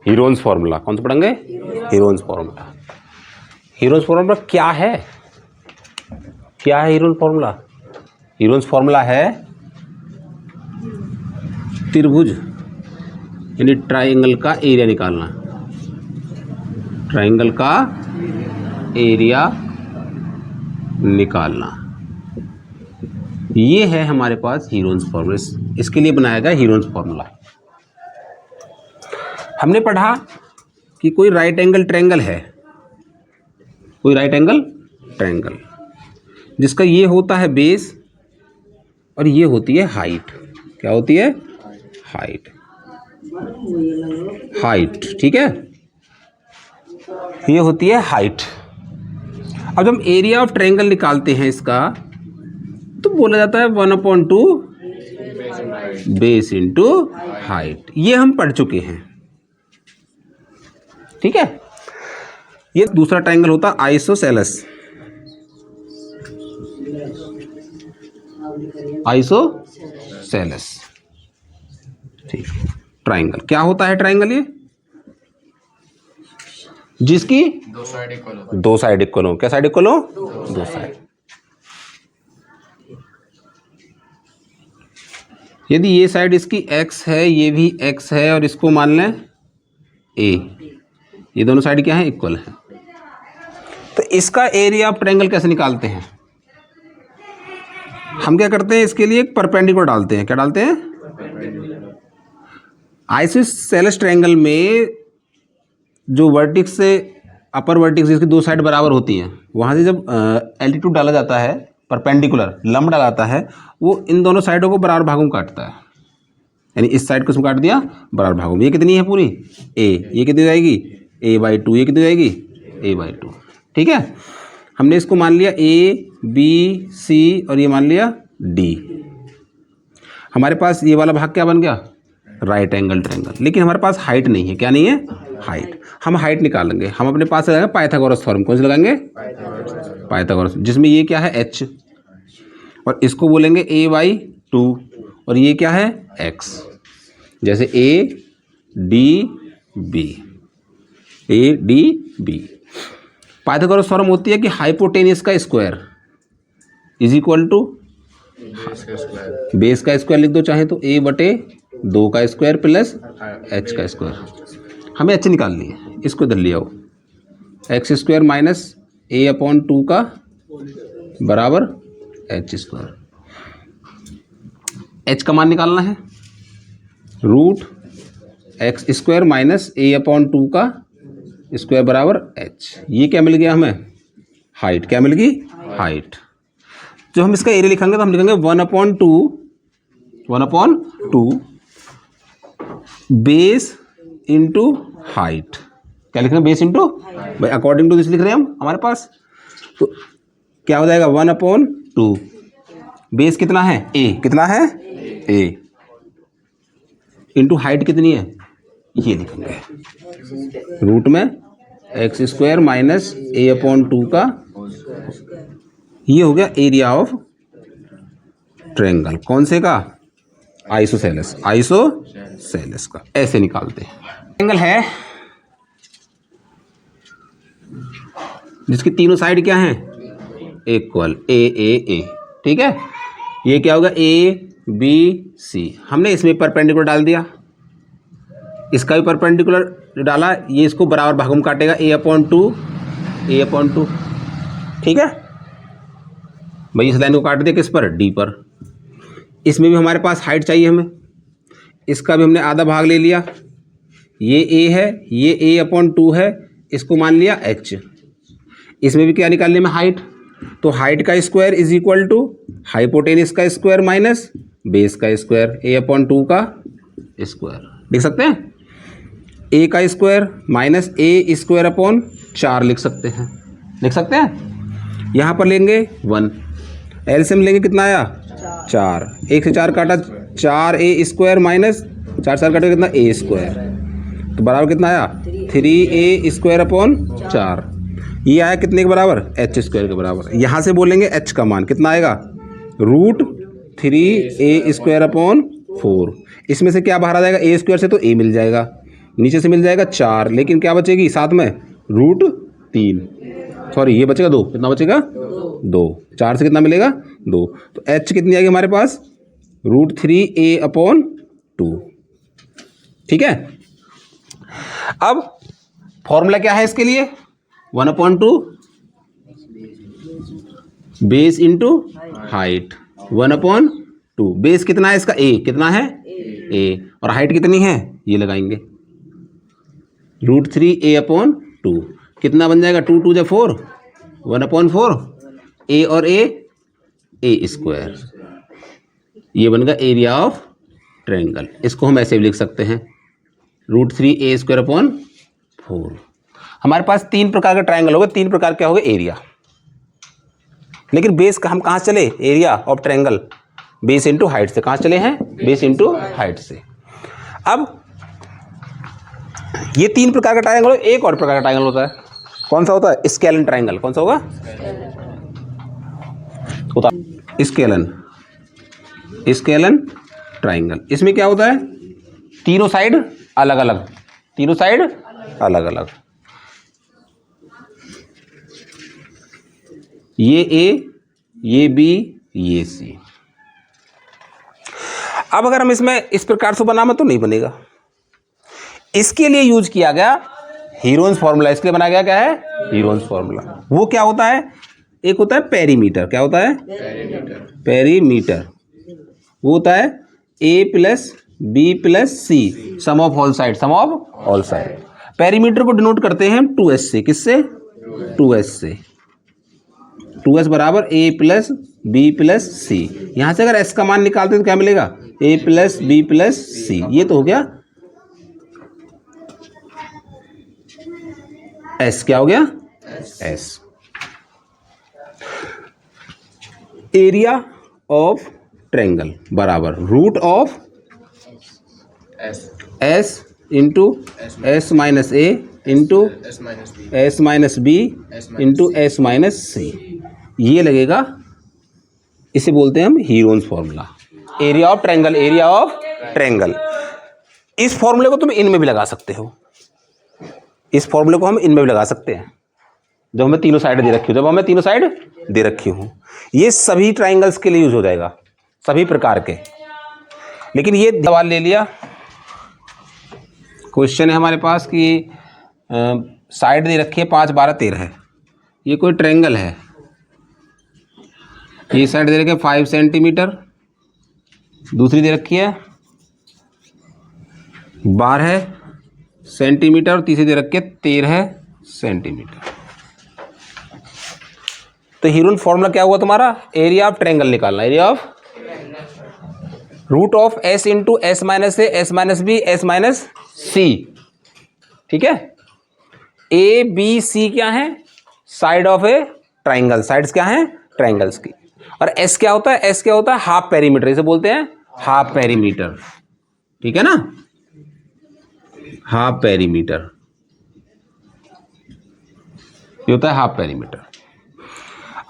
Heron's formula. कौन सा पढ़ेंगे? Heron's formula. हीरोन्स फॉर्मूला क्या है? क्या है हीरोन्स फॉर्मूला? हीरोन्स फॉर्मूला है त्रिभुज यानी ट्राइंगल का एरिया निकालना। ट्राइंगल का एरिया निकालना, ये है हमारे पास हीरोन्स फॉर्मूला। इसके लिए बनाया गया हीरोन्स फॉर्मूला। हमने पढ़ा कि कोई राइट एंगल ट्रायंगल है, कोई राइट एंगल ट्रायंगल जिसका ये होता है बेस और ये होती है हाइट। क्या होती है? हाइट। हाइट, ठीक है, ये होती है हाइट। अब जब हम एरिया ऑफ ट्रायंगल निकालते हैं इसका, तो बोला जाता है 1/2 बेस इंटू हाइट। ये हम पढ़ चुके हैं, ठीक है। ये दूसरा ट्रायंगल होता है आइसोसेलेस। आइसोसेलेस, ठीक। ट्रायंगल क्या होता है? ट्रायंगल ये जिसकी दो साइड इक्वल हो। क्या साइड इक्वल हो? दो साइड। यदि ये साइड इसकी x है, ये भी x है, और इसको मान लें a, ये दोनों साइड क्या है? इक्वल है। तो इसका एरिया ऑफ ट्रायंगल कैसे निकालते हैं? हम क्या करते हैं, इसके लिए एक परपेंडिकुलर डालते हैं। क्या डालते हैं? आइसोसेलेस ट्रायंगल में जो वर्टिक्स से अपर वर्टिक्स जिसकी दो साइड बराबर होती हैं, वहाँ से जब एल्टीट्यूड डाला जाता है, परपेंडिकुलर लंब डाला जाता है, वो इन दोनों साइडों को बराबर भागों में काटता है। यानी इस साइड को इसमें काट दिया बराबर भागों में। ये कितनी है पूरी? a। ये कितनी हो जाएगी? a/2। ये कितनी हो जाएगी? a/2, ठीक है। हमने इसको मान लिया a, b, c और ये मान लिया d। हमारे पास ये वाला भाग क्या बन गया? Right angle triangle. लेकिन हमारे पास हाइट नहीं है। क्या नहीं है? हाइट। हम हाइट निकालेंगे। हम अपने पास लगाएंगे पाइथागोरस थ्योरम। कौन से लगाएंगे? पाइथागोरस, जिसमें ये क्या है? h, और इसको बोलेंगे a/2, और ये क्या है? x। जैसे ADB। पाइथागोरस थ्योरम होती है कि हाइपोटेनियस का square is equal to base का स्क्वायर लिख दो चाहे तो, a/2 का स्क्वायर प्लस h का स्क्वायर। हमें h निकालनी है, इसको इधर ले आओ। x² माइनस a/2 का बराबर h²। h का मान निकालना है, √x² माइनस a/2 का स्क्वायर बराबर h। ये क्या मिल गया हमें? हाइट। क्या मिल गई? हाइट। जो हम इसका एरिया लिखेंगे तो हम लिखेंगे 1/2 बेस इंटू हाइट। क्या लिख रहे हैं? बेस इंटू, भाई अकॉर्डिंग टू दिस लिख रहे हैं हम हमारे पास। तो क्या हो जाएगा? 1/2 बेस कितना है? a। कितना है? a इंटू हाइट कितनी है? ये लिखेंगे रूट में x² माइनस a/2 का। ये हो गया एरिया ऑफ ट्रायंगल। कौन से का? आइसोसेलेस। आइसोसेलेस का ऐसे निकालते हैं। ट्रायंगल है जिसकी तीनों साइड क्या हैं? इक्वल, a, ठीक है। ये क्या होगा? ABC। हमने इसमें परपेंडिकुलर डाल दिया, इसका भी परपेंडिकुलर डाला, ये इसको बराबर भागों में काटेगा a/2, ठीक है भाई। इस लाइन को काट दिया किस पर? D पर। इसमें भी हमारे पास हाइट चाहिए हमें, इसका भी हमने आधा भाग ले लिया। ये a है, ये a/2 है, इसको मान लिया h। इसमें भी क्या निकालने में? हाइट। तो हाइट का square is equal to hypotenuse का स्क्वायर माइनस बेस का स्क्वायर, a/2 का स्क्वायर। लिख सकते हैं a का स्क्वायर माइनस a²/4 लिख सकते हैं। लिख सकते हैं। यहाँ पर लेंगे 1, एलसीएम लेंगे, कितना आया? 4। 1 से 4 काटा, 4a² माइनस 4 4 काटा कितना? a²। तो बराबर कितना आया? 3a²/4। ये आया कितने के बराबर? h² के बराबर। यहाँ से बोलेंगे h का मान कितना आएगा? √3a²/4। इसमें से क्या बाहर आ जाएगा? a² से तो a मिल जाएगा, नीचे से मिल जाएगा 4, लेकिन क्या बचेगी साथ में √3, सॉरी ये बचेगा 2, कितना बचेगा 2, 4 से कितना मिलेगा 2, तो h कितनी आएगी हमारे पास √3a/2। ठीक है। अब फॉर्मूला क्या है इसके लिए, 1/2 बेस इंटू हाइट, 1/2 बेस कितना है इसका a, कितना है a, और हाइट कितनी है ये लगाएंगे √3a/2, कितना बन जाएगा 2 × 2 = 4, 1/4 a और a² ये बनेगा एरिया ऑफ ट्रायंगल। इसको हम ऐसे भी लिख सकते हैं √3a²/4। हमारे पास 3 प्रकार के ट्रायंगल हो गए, 3 प्रकार क्या हो गए एरिया, लेकिन बेस का हम कहाँ चले, area of triangle base into height से, कहाँ चले हैं बेस इंटू हाइट से। अब ये 3 प्रकार का ट्रायंगल, एक और प्रकार का ट्रायंगल होता है, कौन सा होता है स्केलन ट्रायंगल, कौन सा होगा स्केलन ट्रायंगल। इसमें क्या होता है तीनों साइड अलग अलग, तीनों साइड अलग अलग, ये A, ये B, ये C। अब अगर हम इसमें इस प्रकार से बनाना तो नहीं बनेगा, इसके लिए यूज किया गया हीरोन्स फॉर्मूला। इसके लिए बनाया गया क्या है हीरोन्स फॉर्मूला। वो क्या होता है, एक होता है पेरीमीटर, क्या होता है पेरीमीटर, वो होता है A + B + C sum of all side, sum of all side. Perimeter को डिनोट करते हैं हम 2s से, किससे 2s से, 2s बराबर A + B + C। यहां से अगर s का मान निकालते हैं तो क्या मिलेगा A + B + C, ये तो हो गया s, क्या हो गया s। एरिया ऑफ ट्रायंगल बराबर √of s into s - a into s - b into s - c, ये लगेगा, इसे बोलते हैं हम Heron's formula, area of triangle, area of triangle. इस फॉर्मूले को तुम इनमें भी लगा सकते हो, इस फॉर्मूले को हम इनमें भी लगा सकते हैं, जब हमें तीनों साइड दे रखी हो, जब हमें तीनों साइड दे रखी हो, ये सभी ट्रायंगल्स के लिए यूज हो जाएगा, सभी प्रकार के। लेकिन ये सवाल ले लिया, क्वेश्चन है हमारे पास कि साइड दे रखी है 5, 12, 13 है, ये कोई ट्रायंगल है, ये साइड दे रखी है 5 सेंटीमीटर, दूसरी दे रखी है 12 सेंटीमीटर, और तीसरी दे रखी है 13 सेंटीमीटर। तो हीरोन फॉर्मूला क्या हुआ तुम्हारा, एरिया ऑफ ट्रायंगल निकालना, area of √of s into s - a, s - b, s - c। ठीक है, A B C क्या है side of A triangle, sides क्या हैं ट्रायंगल्स की। और S क्या होता है, S क्या होता है हाफ पेरीमीटर, इसे बोलते हैं हाफ पेरीमीटर। ठीक है ना, हाफ पेरीमीटर, ये होता है हाफ पेरीमीटर।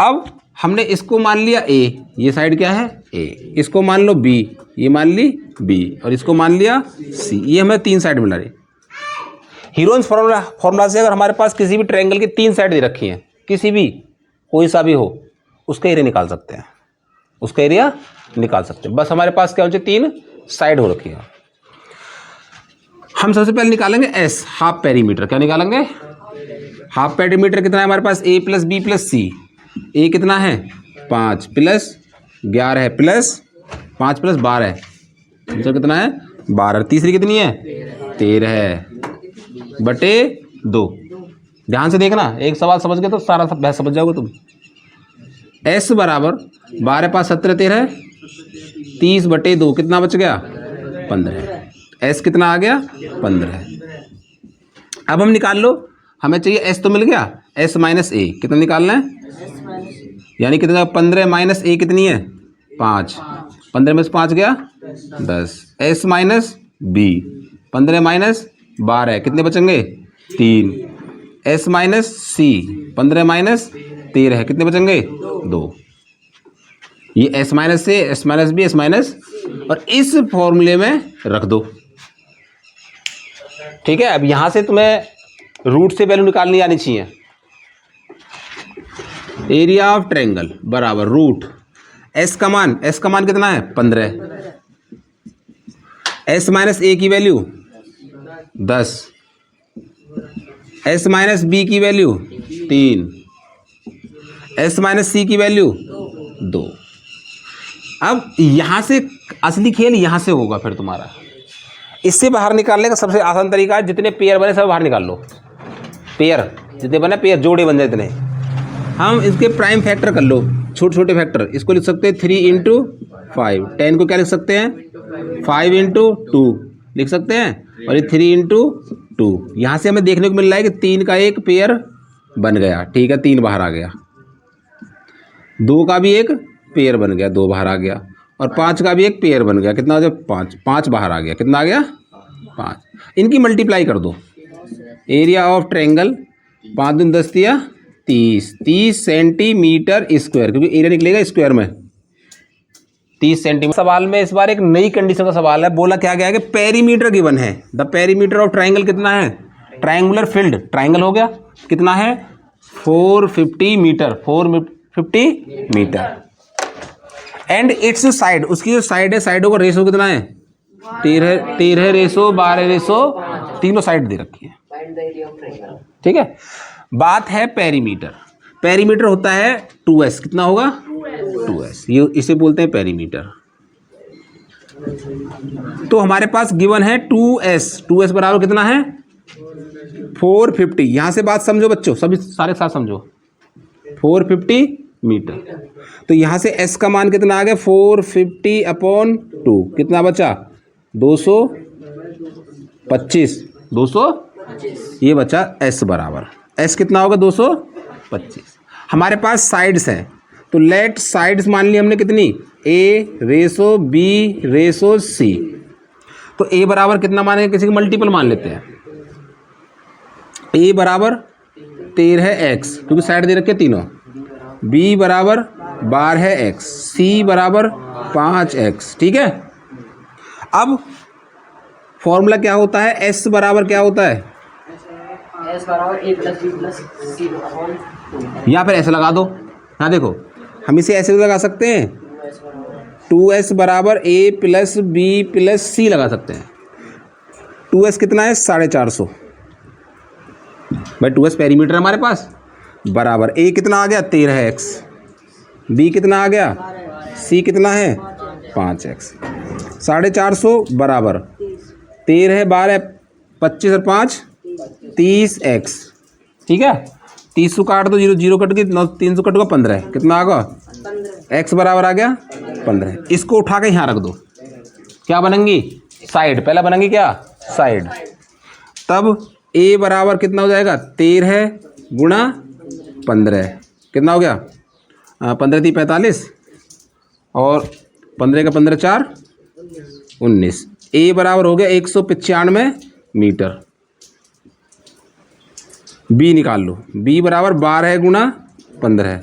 अब हमने इसको मान लिया A, ये साइड क्या है A, इसको मान लो B, ये मान ली B, और इसको मान लिया C, ये हमें 3 साइड मिला रही। हीरोन्स फॉर्मूला से अगर हमारे पास किसी भी ट्रायंगल की 3 साइड दे रखी हैं, किसी भी कोई सा भी हो, उसका एरिया निकाल सकते हैं, उसका एरिया निकाल सकते हैं। बस हमारे पास क्या होनी चाहिए 3 साइड हो रखी है। हम सबसे पहले निकालेंगे S, हाफ पेरीमीटर। क्या निकालेंगे, हाफ पेरीमीटर कितना है हमारे पास A + B + C। A कितना है 5 + 11 है प्लस 5 + 12 है, तो कितना है 12। तीसरी कितनी है 13 है बटे 2। ध्यान से देखना, एक सवाल समझ गए तो सारा बहस समझ जाओगे तुम। S बराबर 12 × 5 = 17, 13 30 बटे 2, कितना बच गया 15। S कितना आ गया 15। अब हम निकाल लो, हमें चाहिए S तो मिल गया, S - A कितना निकालना है, यानी कितना 15 - A कितनी है 5, 15 में से 5 गया 10। S - B 15 - 12 कितने बचेंगे 3। S - C 15 - 13 कितने बचेंगे 2। ये S - A, S - B, S - और इस फॉर्मूले में रख दो। ठीक है, अब यहाँ से तुम्हें रूट से वैल्यू निकालनी आनी चाहिए। एरिया ऑफ ट्रायंगल बराबर रूट एस का मान कितना है 15, एस माइनस ए की वैल्यू 10, एस माइनस बी की वैल्यू 3, एस माइनस सी की वैल्यू 2। अब यहां से असली खेल यहां से होगा फिर तुम्हारा। इससे बाहर निकालने का सबसे आसान तरीका है, जितने पेयर बने सब बाहर निकाल लो। पेयर जितने बने, पेयर जोड़े बन जाए इतने, हम इसके प्राइम फैक्टर कर लो, छोटे छोटे फैक्टर। इसको लिख सकते हैं 3 इंटू 5, 10 को क्या लिख सकते हैं 5 इंटू 2 लिख सकते हैं, और ये 3 इंटू 2। यहाँ से हमें देखने को मिल रहा है कि 3 का एक पेयर बन गया, ठीक है, 3 बाहर आ गया। 2 का भी एक पेयर बन गया, 2 बाहर आ गया, और 5 का भी एक पेयर बन गया, कितना हो गया 5, 5 बाहर आ गया, कितना आ गया 5। इनकी मल्टीप्लाई कर दो। एरिया ऑफ ट्रायंगल 5 दूनी 10 दिया 30 सेंटीमीटर स्क्वायर, क्योंकि एरिया निकलेगा स्क्वायर में 30 सेंटीमीटर। सवाल में इस बार एक नई कंडीशन का सवाल है। बोला क्या गया है कि पेरीमीटर गिवन है, द पेरीमीटर ऑफ ट्रायंगल कितना है, ट्रायंगुलर फील्ड, ट्रायंगल हो गया, कितना है 450 metre, 450 metre. And its side, उसकी जो साइड है, साइडों का रेशो कितना है 13 रेशो 12 रेशो, तीनों साइड दे रखी है, ठीक है। बात है पेरीमीटर, पेरीमीटर होता है 2s, कितना होगा 2s, ये इसे बोलते हैं पेरीमीटर। तो हमारे पास गिवन है 2s बराबर कितना है 450। यहां से बात समझो बच्चों, सभी सारे साथ समझो, 450 मीटर। तो यहां से s का मान कितना आ गया 450/2, कितना बचा 225, ये बचा s बराबर, s कितना होगा 225। हमारे पास साइड्स हैं, तो लेट साइड्स मान ली हमने कितनी a ratio b ratio c। तो a बराबर कितना मानेंगे, किसी का मल्टीपल मान लेते हैं। a बराबर 13x, क्योंकि साइड दे रखे तीनों, b बराबर 12x, c बराबर 5x, ठीक है। अब फॉर्मूला क्या होता है, s बराबर क्या होता है, s बराबर a plus b plus c upon, या फिर ऐसे लगा दो। हाँ देखो, हम इसे ऐसे लगा सकते हैं, 2s बराबर a plus b plus c लगा सकते हैं। 2s कितना है 450 भाई, 2s पेरीमीटर हमारे पास, बराबर a कितना आ गया 13x, b कितना आ गया, c कितना है 5x। 450 बराबर 13 12 25 और 5 30x, ठीक है। 30 काट दो, 0 0 कट गई, 300 कट गया 15, कितना आ गया x बराबर आ गया 15। इसको उठा के यहाँ रख दो, क्या बनेंगी साइड, पहला बनेंगी क्या साइड। तब a बराबर कितना हो जाएगा 13 गुणा 15, कितना हो गया 15 थी 45, और 15 का 15 4 19। a बराबर हो गया 195 मीटर। b निकाल लो, b बराबर 12 गुणा 15,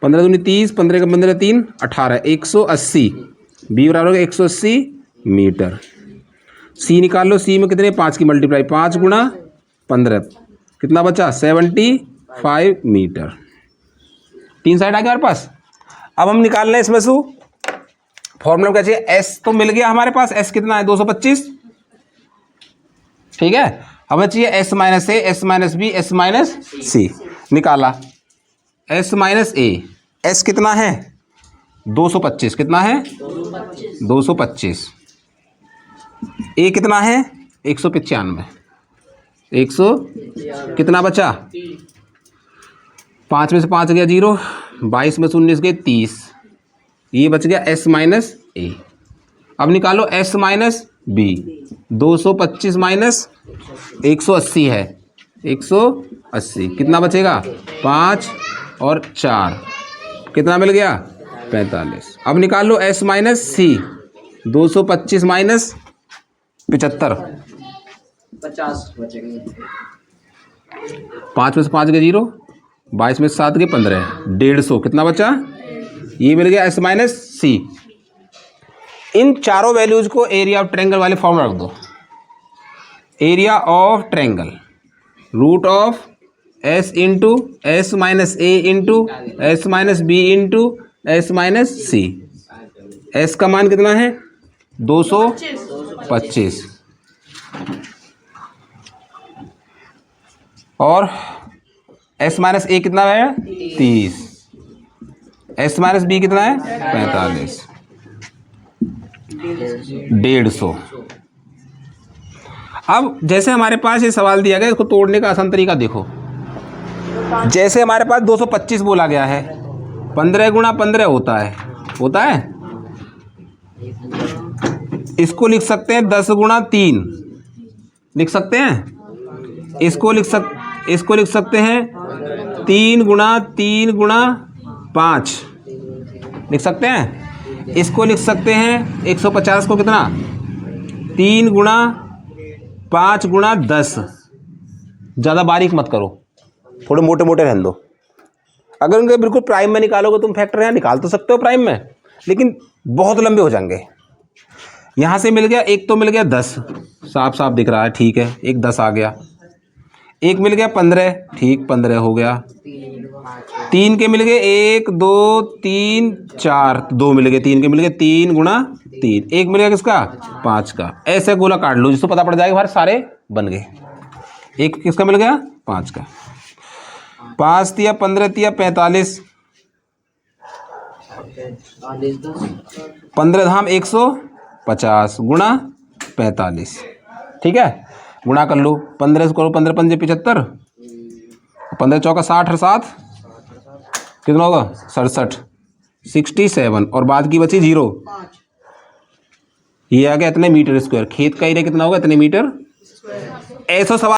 15 दूनी 30, 15 का 15 3 18, 180, b बराबर हो गया 180 मीटर। c निकाल लो, c में कितने 5 की मल्टीप्लाई, 5 गुणा 15, कितना बचा 75 मीटर। 3 साइड आ गया हमारे पास। अब हम निकाल रहे हैं इसमें से फॉर्मूला क्या चाहिए, s तो मिल गया हमारे पास, s कितना है 225, ठीक है। हमें चाहिए s minus A, s minus B, s minus C, निकाला s माइनस ए, s कितना है 225, कितना है 225, a कितना है 195, 100 कितना बचा 5 में से 5 गया 0, 22 में से 19 गए 30, ये बच गया s माइनस ए। अब निकालो s माइनस बी, 225 माइनस 180 है, 180 कितना बचेगा 5 और 4, कितना मिल गया 45। अब निकाल लो s माइनस सी, 225 माइनस 75, 50 बचेंगे, 5 में से 5 गए 0, 22 में से 7 गए 15, 150, कितना बचा, ये मिल गया s माइनस सी। इन चारों वैल्यूज को एरिया ऑफ ट्रायंगल वाले फॉर्म में रख दो। Area of triangle root of S into S minus A into S minus B into S minus C. S का मान कितना है 225 और एस माइनस ए कितना है 30, एस माइनस बी कितना है 45, 150। अब जैसे हमारे पास ये सवाल दिया गया, इसको तोड़ने का आसान तरीका देखो। जैसे हमारे पास 225 बोला गया है, 15 गुणा 15 होता है इसको लिख सकते हैं 10 गुणा 3 लिख सकते हैं, इसको लिख सकते हैं 3 गुणा 3 गुणा 5 लिख सकते हैं, इसको लिख सकते हैं 150 को कितना 3 गुणा 5 गुणा 10। ज़्यादा बारीक मत करो, थोड़े मोटे मोटे रहने दो। अगर उनके बिल्कुल प्राइम में निकालोगे तुम फैक्टर, यहाँ निकाल तो सकते हो प्राइम में, लेकिन बहुत लंबे हो जाएंगे। यहाँ से मिल गया, एक तो मिल गया 10, साफ साफ दिख रहा है, ठीक है, एक 10 आ गया। एक मिल गया 15, ठीक 15 हो गया। 3 के मिल गए 1 2 3 4, 2 मिल गए, 3 के मिल गए 3 गुणा 3, एक मिल गया किसका 5 का। ऐसे गोला काट लो जिसको पता पड़ जाएगा हमारे सारे बन गए। एक किसका मिल गया 5 का, 5 तिया 15 तिया 45, 15 धाम 150 गुणा 45, ठीक है, गुणा कर लो 15 से करो, 15 पंजे 75, 15 चौका 60 और 7 कितना होगा 67, 67 और बाद की बची 0। ये आ गया इतने मीटर स्क्वायर। खेत का एरिया कितना होगा इतने मीटर। ऐसा सवाल